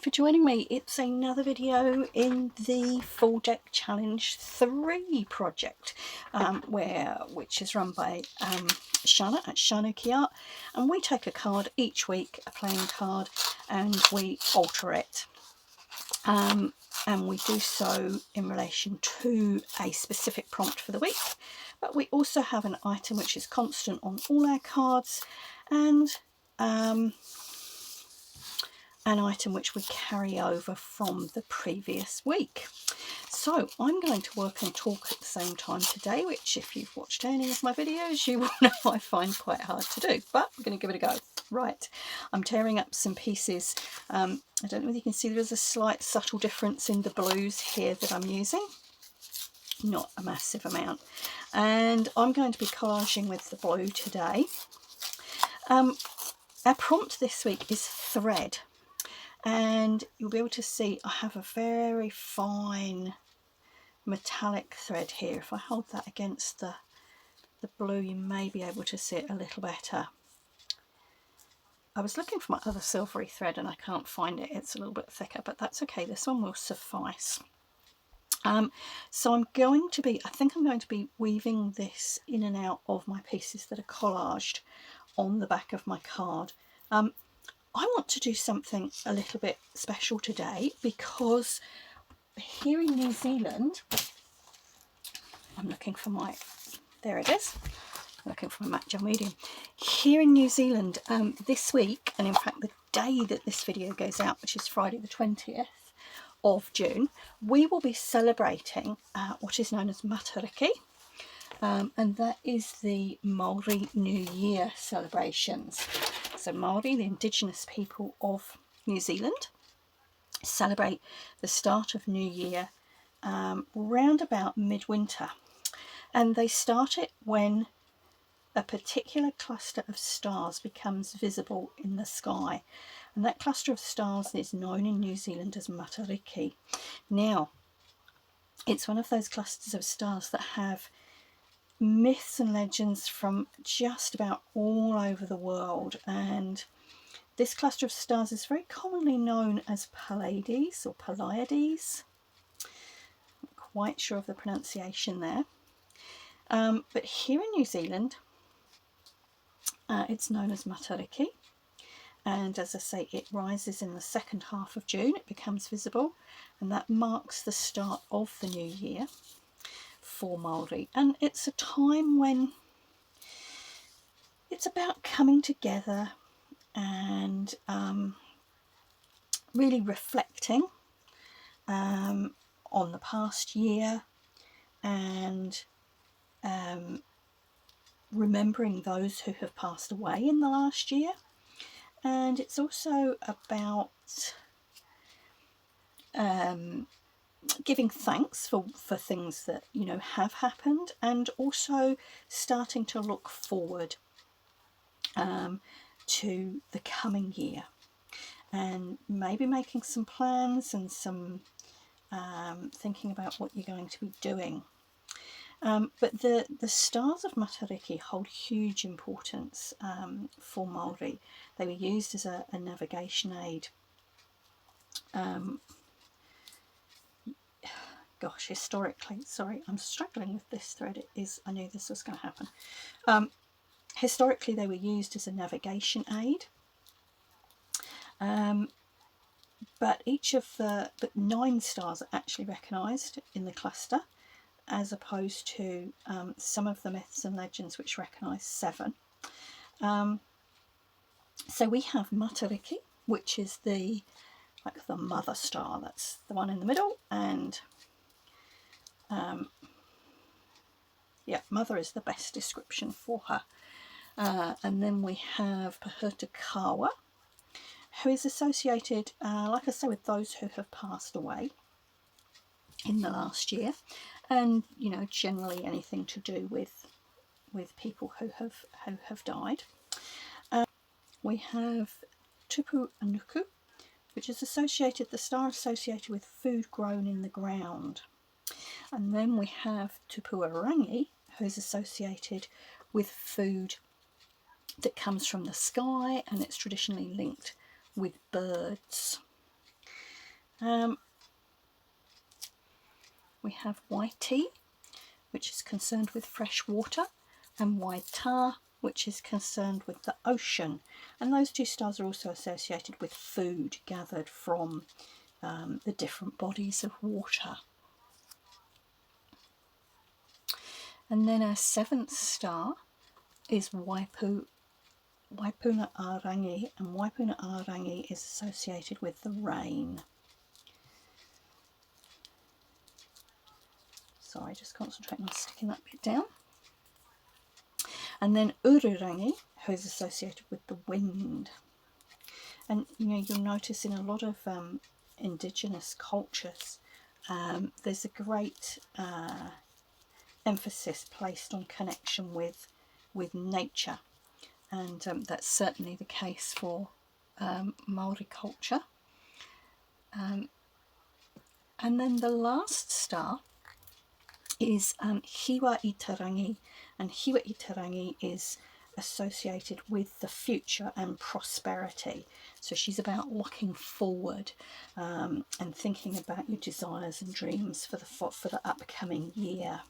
for joining me. It's another video in the Full Deck Challenge 3 project, which is run by Shana at Shana, and we take a card each week, a playing card, and we alter it. And we do so in relation to a specific prompt for the week, but we also have an item which is constant on all our cards, and an item which we carry over from the previous week. So I'm going to work and talk at the same time today, which if you've watched any of my videos you will know I find quite hard to do, but I'm going to give it a go. Right, I'm tearing up some pieces. I don't know whether you can see there is a slight subtle difference in the blues here that I'm using, not a massive amount, and I'm going to be collaging with the blue today. Our prompt this week is thread. And you'll be able to see I have a very fine metallic thread here. If I hold that against the blue, you may be able to see it a little better. I was looking for my other silvery thread and I can't find it. It's a little bit thicker, but that's okay. This one will suffice. So I think I'm going to be weaving this in and out of my pieces that are collaged on the back of my card. I want to do something a little bit special today because here in New Zealand, I'm looking for my, there it is, I'm looking for my Mac medium. Here in New Zealand, this week, and in fact the day that this video goes out, which is Friday the 20th of June, we will be celebrating what is known as Matariki, and that is the Maori New Year celebrations. So Maori, the indigenous people of New Zealand, celebrate the start of New Year round about midwinter, and they start it when a particular cluster of stars becomes visible in the sky, and that cluster of stars is known in New Zealand as Matariki. Now, it's one of those clusters of stars that have myths and legends from just about all over the world, and this cluster of stars is very commonly known as Pleiades or Pleiades. I'm not quite sure of the pronunciation there, but here in New Zealand it's known as Matariki, and as I say, it rises in the second half of June. It becomes visible, and that marks the start of the new year for Maori, and it's a time when it's about coming together and really reflecting on the past year and remembering those who have passed away in the last year. And it's also about giving thanks for things that, you know, have happened, and also starting to look forward to the coming year, and maybe making some plans and some thinking about what you're going to be doing. But the stars of Matariki hold huge importance for Maori. They were used as a navigation aid. Gosh, historically, sorry, I'm struggling with this thread. I knew this was going to happen. Historically, they were used as a navigation aid. But 9 stars are actually recognised in the cluster, as opposed to some of the myths and legends which recognise 7. So we have Matariki, which is the mother star. That's the one in the middle, and yeah, mother is the best description for her. And then we have Pahutakawa, who is associated, like I say, with those who have passed away in the last year, and you know, generally anything to do with people who have died. We have Tupu Anuku, which is the star associated with food grown in the ground. And then we have Tupu Arangi, who is associated with food that comes from the sky, and it's traditionally linked with birds. We have Waiti, which is concerned with fresh water, and Waita, which is concerned with the ocean. And those two stars are also associated with food gathered from the different bodies of water. And then our seventh star is Waipuna Arangi, and Waipuna Arangi is associated with the rain. Sorry, just concentrating on sticking that bit down. And then Ururangi, who is associated with the wind. And you'll notice in a lot of indigenous cultures, there's a great emphasis placed on connection with nature, and that's certainly the case for Maori culture. And then the last star is Hiwa Itarangi, and Hiwa Itarangi is associated with the future and prosperity. So she's about looking forward and thinking about your desires and dreams for the upcoming year.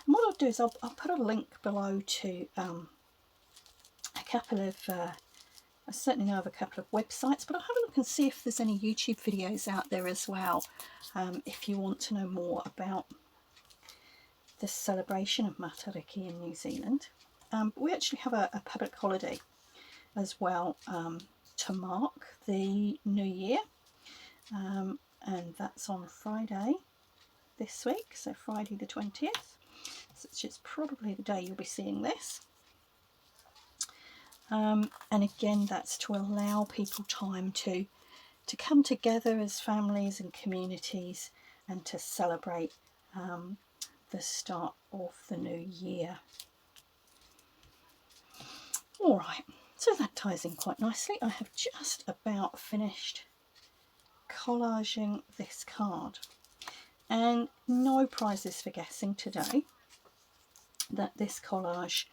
And what I'll do is I'll put a link below to a couple of I certainly know of a couple of websites, but I'll have a look and see if there's any YouTube videos out there as well, if you want to know more about the celebration of Matariki in New Zealand. But we actually have a public holiday as well to mark the New Year, and that's on Friday this week, so Friday the 20th, which is probably the day you'll be seeing this. And again, that's to allow people time to come together as families and communities and to celebrate the start of the new year. All right, so that ties in quite nicely. I have just about finished collaging this card, and no prizes for guessing today that this collage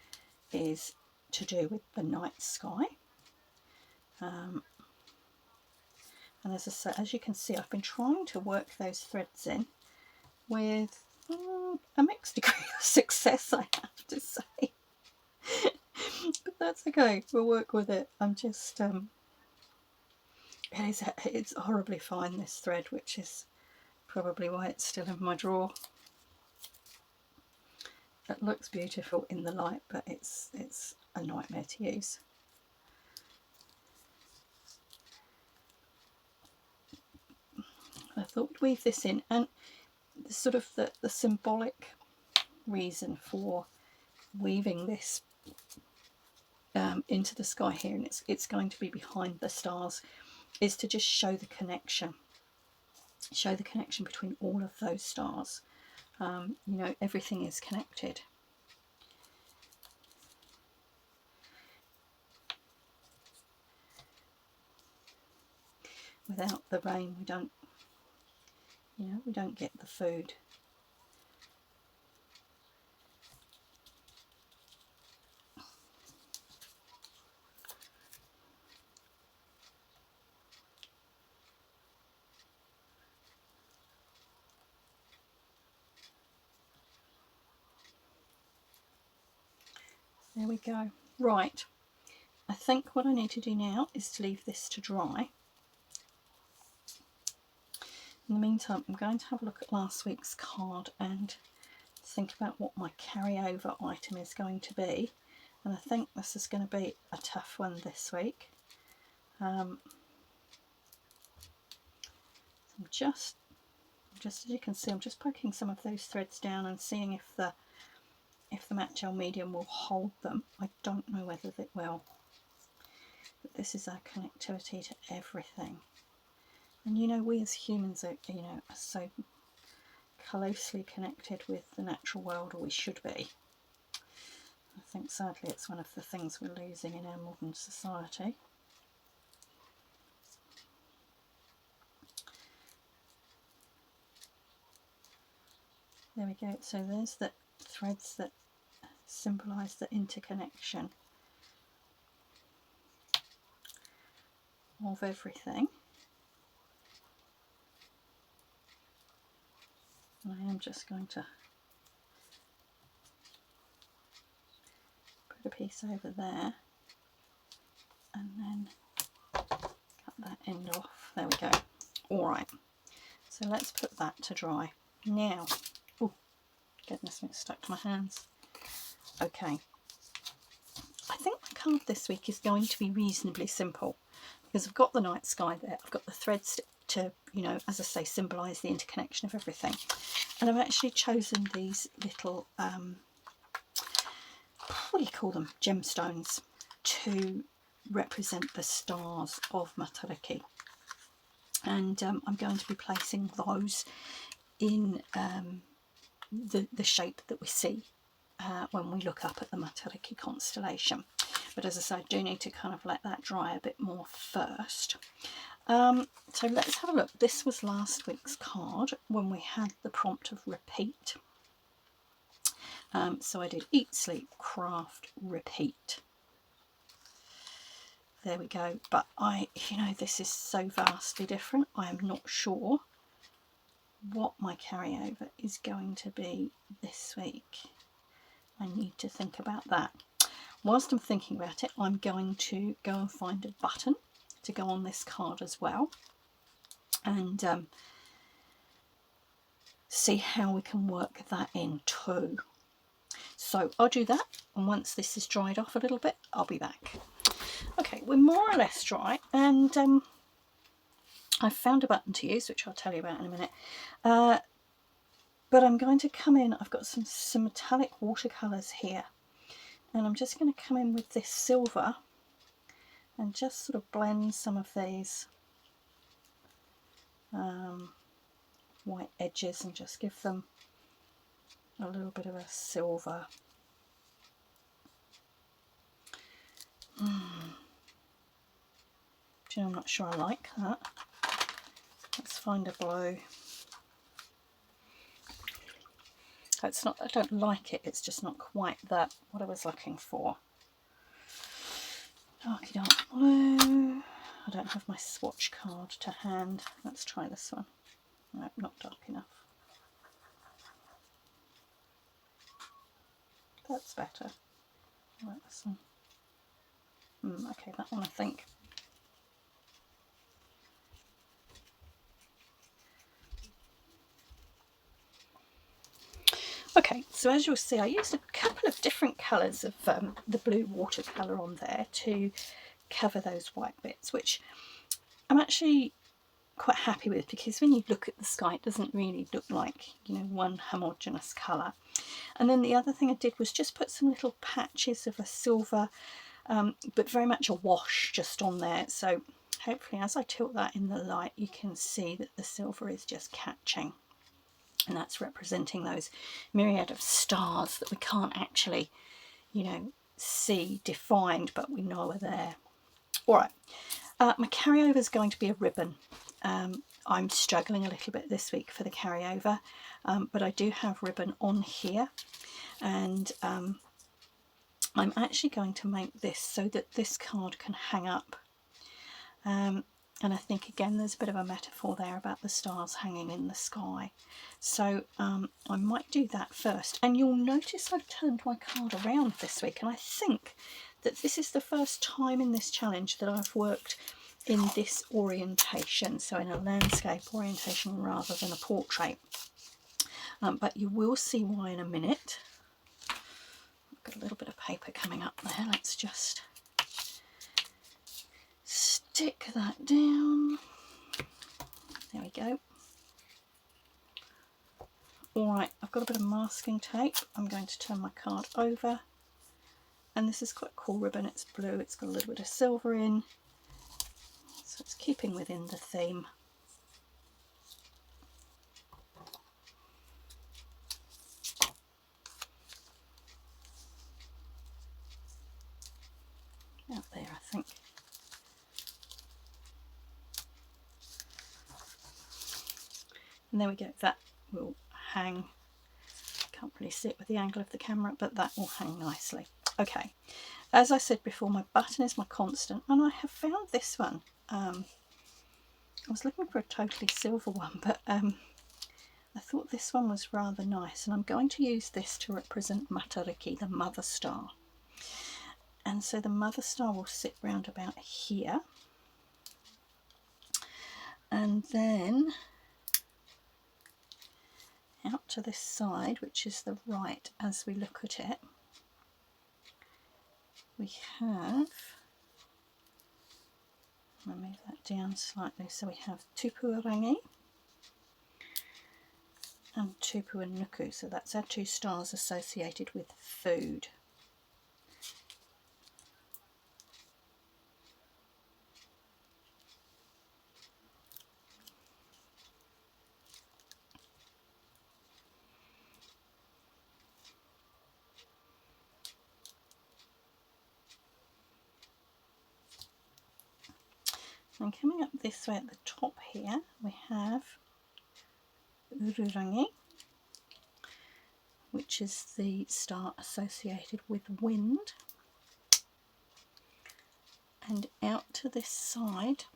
is to do with the night sky. And as you can see, I've been trying to work those threads in with a mixed degree of success, I have to say. But that's okay, we'll work with it. I'm just it's horribly fine, this thread, which is probably why it's still in my drawer. It looks beautiful in the light, but it's a nightmare to use. I thought we'd weave this in, and sort of the symbolic reason for weaving this into the sky here, and it's going to be behind the stars, is to just show the connection between all of those stars. Everything is connected. Without the rain, we don't get the food. There we go. Right, I think what I need to do now is to leave this to dry. In the meantime, I'm going to have a look at last week's card and think about what my carryover item is going to be. And I think this is going to be a tough one this week. I'm just as you can see, I'm just poking some of those threads down and seeing if the matte gel medium will hold them. I don't know whether it will, but this is our connectivity to everything. And we as humans are so closely connected with the natural world, or we should be. I think sadly it's one of the things we're losing in our modern society. There we go. So there's the threads that symbolise the interconnection of everything. And I am just going to put a piece over there and then cut that end off. There we go. All right, so let's put that to dry. Now, oh goodness, it's stuck to my hands. Okay, I think my card this week is going to be reasonably simple because I've got the night sky there, I've got the threads to, you know, as I say, symbolise the interconnection of everything. And I've actually chosen these little, what do you call them, gemstones, to represent the stars of Matariki. And I'm going to be placing those in the shape that we see when we look up at the Matariki constellation. But as I say, I do need to kind of let that dry a bit more first. So let's have a look. This was last week's card when we had the prompt of repeat. So I did eat, sleep, craft, repeat. There we go. But you know, this is so vastly different. I am not sure what my carryover is going to be this week. I need to think about that. Whilst I'm thinking about it, I'm going to go and find a button to go on this card as well, and see how we can work that in too. So I'll do that, and once this is dried off a little bit, I'll be back. Okay, we're more or less dry, and I've found a button to use, which I'll tell you about in a minute. But I'm going to come in, I've got some metallic watercolours here, and I'm just going to come in with this silver and just sort of blend some of these white edges and just give them a little bit of a silver. Do you know, I'm not sure I like that. Let's find a blue. It's not, I don't like it, it's just not quite that what I was looking for. Darky dark blue. I don't have my swatch card to hand. Let's try this one. No, not dark enough. That's better. I like this one. Okay, that one I think. Okay, so as you'll see, I used a couple of different colours of the blue watercolour on there to cover those white bits, which I'm actually quite happy with, because when you look at the sky, it doesn't really look like, you know, one homogeneous colour. And then the other thing I did was just put some little patches of a silver, but very much a wash just on there. So hopefully as I tilt that in the light, you can see that the silver is just catching. And that's representing those myriad of stars that we can't actually, you know, see defined, but we know are there. All right, my carryover is going to be a ribbon. I'm struggling a little bit this week for the carryover, but I do have ribbon on here, and I'm actually going to make this so that this card can hang up. And I think again there's a bit of a metaphor there about the stars hanging in the sky. So I might do that first. And you'll notice I've turned my card around this week, and I think that this is the first time in this challenge that I've worked in this orientation, so in a landscape orientation rather than a portrait. But you will see why in a minute. I've got a little bit of paper coming up there. Let's just stick that down. There we go. Alright, I've got a bit of masking tape. I'm going to turn my card over. And this is quite a cool ribbon. It's blue, it's got a little bit of silver in. So it's keeping within the theme. Out there, I think. And there we go, that will hang. Can't really see it with the angle of the camera, but that will hang nicely. Okay, as I said before, my button is my constant, and I have found this one. I was looking for a totally silver one, but I thought this one was rather nice, and I'm going to use this to represent Matariki, the mother star. And so the mother star will sit round about here, and then out to this side, which is the right as we look at it, we have, I'll move that down slightly, so we have Tupuarangi and Tupuanuku, so that's our two stars associated with food. And coming up this way at the top here, we have Ururangi, which is the star associated with wind. And out to this side,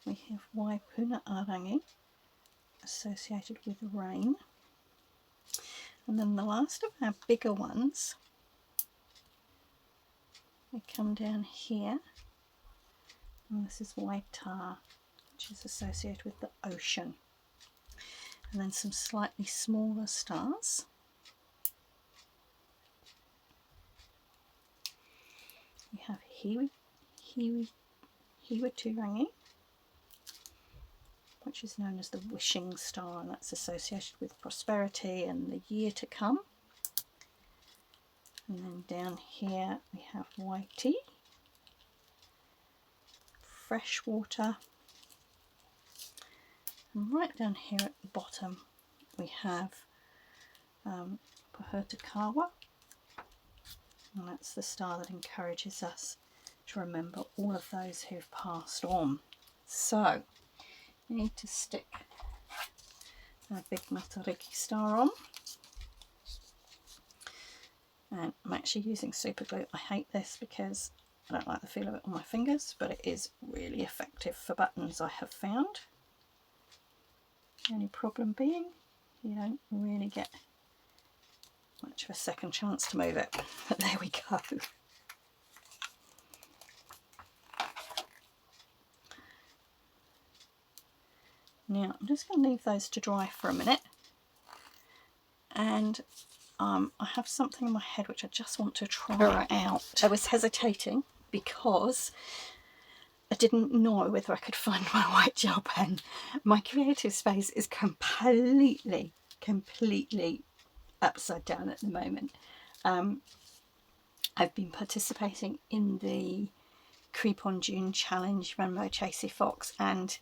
we have Waipunaarangi, associated with rain. And then the last of our bigger ones, we come down here, and this is Waita, which is associated with the ocean. And then some slightly smaller stars. We have Hiwaturangi, which is known as the wishing star, and that's associated with prosperity and the year to come. And then down here we have Waiti, fresh water. And right down here at the bottom we have Pohutakawa, and that's the star that encourages us to remember all of those who've passed on. So we need to stick our big Matariki star on. And I'm actually using super glue. I hate this because I don't like the feel of it on my fingers, but it is really effective for buttons, I have found. The only problem being you don't really get much of a second chance to move it. But there we go. Now I'm just going to leave those to dry for a minute, and I have something in my head which I just want to try out. I was hesitating because I didn't know whether I could find my white gel pen. My creative space is completely upside down at the moment. I've been participating in the Creep on June challenge run by Chasey Fox, and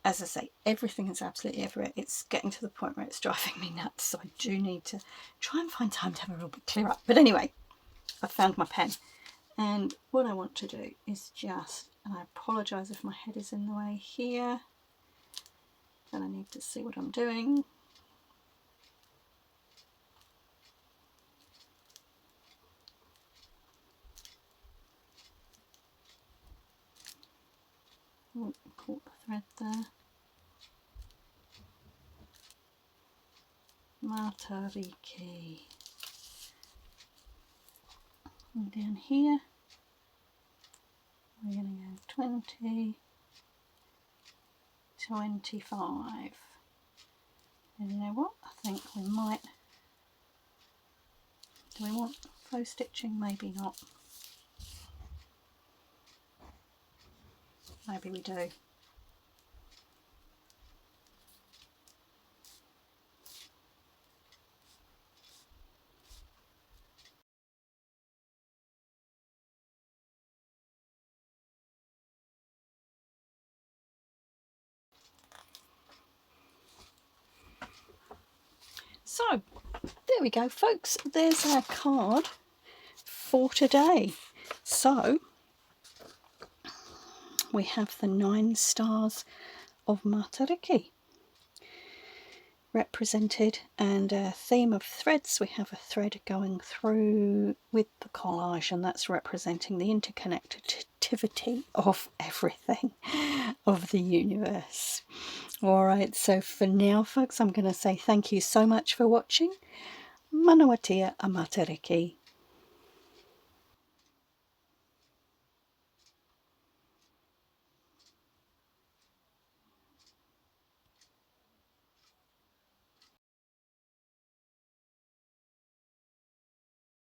as I say, everything is absolutely everywhere. It's getting to the point where it's driving me nuts, so I do need to try and find time to have a little bit clear up. But anyway, I've found my pen, and what I want to do is just, and I apologise if my head is in the way here, but I need to see what I'm doing. Oh, caught the thread there. Matariki. And down here, we're going to go 20, 25. And you know what? I think we might. Do we want faux stitching? Maybe not. Maybe we do. So, there we go, folks. There's our card for today. So, we have the 9 stars of Matariki, represented, and a theme of threads. We have a thread going through with the collage, and that's representing the interconnectivity of everything, of the universe. Alright, so for now folks, I'm going to say thank you so much for watching. Manawatia a Matariki.